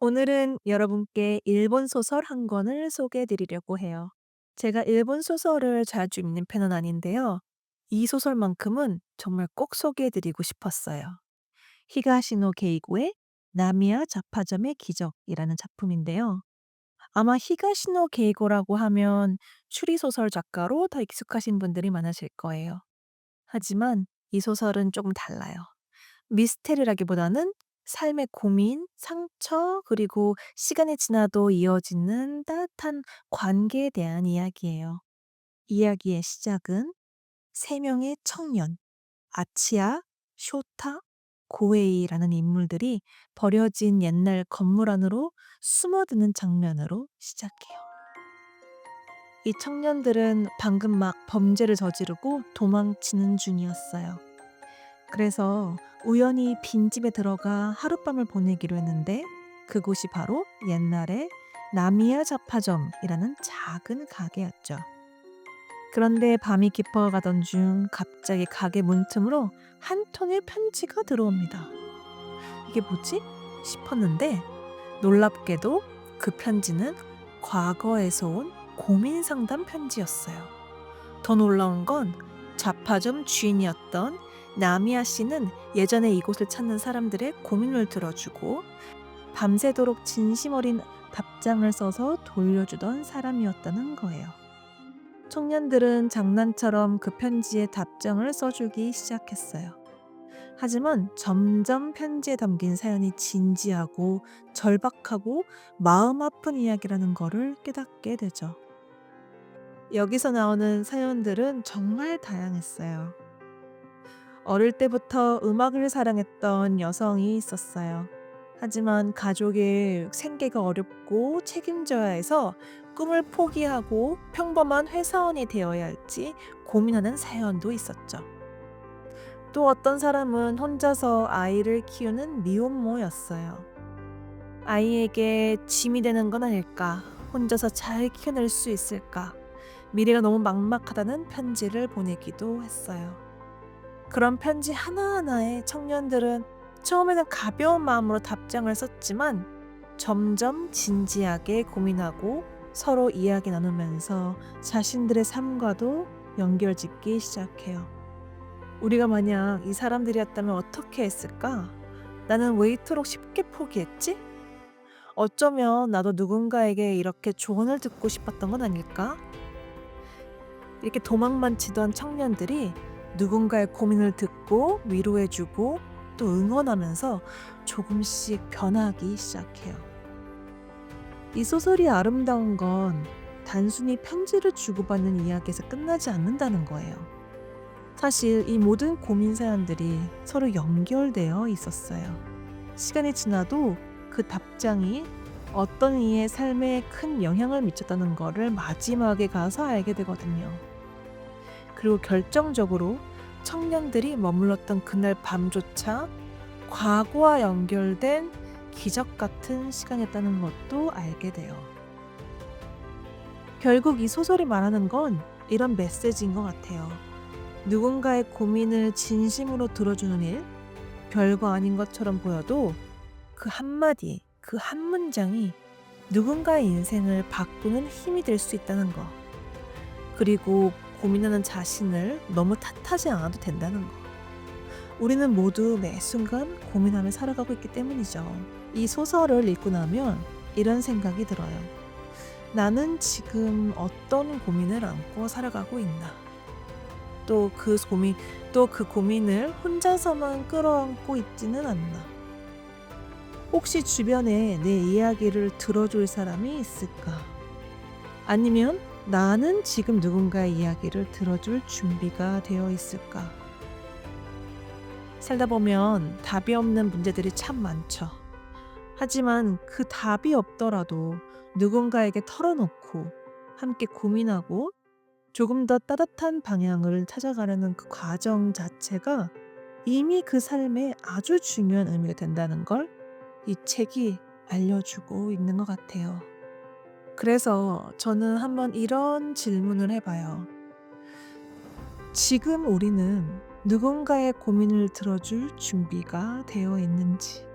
오늘은 여러분께 일본 소설 한 권을 소개해 드리려고 해요. 제가 일본 소설을 자주 읽는 편은 아닌데요. 이 소설만큼은 정말 꼭 소개해 드리고 싶었어요. 히가시노 게이고의 나미야 잡화점의 기적이라는 작품인데요. 아마 히가시노 게이고라고 하면 추리소설 작가로 더 익숙하신 분들이 많으실 거예요. 하지만 이 소설은 조금 달라요. 미스테리라기보다는 삶의 고민, 상처, 그리고 시간이 지나도 이어지는 따뜻한 관계에 대한 이야기예요. 이야기의 시작은 세 명의 청년, 아치야, 쇼타, 고에이라는 인물들이 버려진 옛날 건물 안으로 숨어드는 장면으로 시작해요. 이 청년들은 방금 막 범죄를 저지르고 도망치는 중이었어요. 그래서 우연히 빈집에 들어가 하룻밤을 보내기로 했는데 그곳이 바로 옛날에 나미야 잡화점이라는 작은 가게였죠. 그런데 밤이 깊어가던 중 갑자기 가게 문틈으로 한 통의 편지가 들어옵니다. 이게 뭐지? 싶었는데 놀랍게도 그 편지는 과거에서 온 고민 상담 편지였어요. 더 놀라운 건 잡화점 주인이었던 나미야 씨는 예전에 이곳을 찾는 사람들의 고민을 들어주고 밤새도록 진심 어린 답장을 써서 돌려주던 사람이었다는 거예요. 청년들은 장난처럼 그 편지에 답장을 써주기 시작했어요. 하지만 점점 편지에 담긴 사연이 진지하고 절박하고 마음 아픈 이야기라는 거를 깨닫게 되죠. 여기서 나오는 사연들은 정말 다양했어요. 어릴 때부터 음악을 사랑했던 여성이 있었어요. 하지만 가족의 생계가 어렵고 책임져야 해서 꿈을 포기하고 평범한 회사원이 되어야 할지 고민하는 사연도 있었죠. 또 어떤 사람은 혼자서 아이를 키우는 미혼모였어요. 아이에게 짐이 되는 건 아닐까? 혼자서 잘 키워낼 수 있을까? 미래가 너무 막막하다는 편지를 보내기도 했어요. 그런 편지 하나하나에 청년들은 처음에는 가벼운 마음으로 답장을 썼지만 점점 진지하게 고민하고 서로 이야기 나누면서 자신들의 삶과도 연결짓기 시작해요. 우리가 만약 이 사람들이었다면 어떻게 했을까? 나는 왜 이토록 쉽게 포기했지? 어쩌면 나도 누군가에게 이렇게 조언을 듣고 싶었던 건 아닐까? 이렇게 도망만 치던 청년들이 누군가의 고민을 듣고 위로해주고 또 응원하면서 조금씩 변하기 시작해요. 이 소설이 아름다운 건 단순히 편지를 주고받는 이야기에서 끝나지 않는다는 거예요. 사실 이 모든 고민 사연들이 서로 연결되어 있었어요. 시간이 지나도 그 답장이 어떤 이의 삶에 큰 영향을 미쳤다는 거를 마지막에 가서 알게 되거든요. 그리고 결정적으로 청년들이 머물렀던 그날 밤조차 과거와 연결된 기적 같은 시간이었다는 것도 알게 돼요. 결국 이 소설이 말하는 건 이런 메시지인 것 같아요. 누군가의 고민을 진심으로 들어주는 일, 별거 아닌 것처럼 보여도 그 한마디, 그 한 문장이 누군가의 인생을 바꾸는 힘이 될 수 있다는 거. 그리고 고민하는 자신을 너무 탓하지 않아도 된다는 거. 우리는 모두 매 순간 고민하며 살아가고 있기 때문이죠. 이 소설을 읽고 나면 이런 생각이 들어요. 나는 지금 어떤 고민을 안고 살아가고 있나? 또 그 고민을 혼자서만 끌어안고 있지는 않나? 혹시 주변에 내 이야기를 들어줄 사람이 있을까? 아니면 나는 지금 누군가의 이야기를 들어줄 준비가 되어 있을까? 살다 보면 답이 없는 문제들이 참 많죠. 하지만 그 답이 없더라도 누군가에게 털어놓고 함께 고민하고 조금 더 따뜻한 방향을 찾아가려는 그 과정 자체가 이미 그 삶에 아주 중요한 의미가 된다는 걸 이 책이 알려주고 있는 것 같아요. 그래서 저는 한번 이런 질문을 해봐요. 지금 우리는 누군가의 고민을 들어줄 준비가 되어 있는지.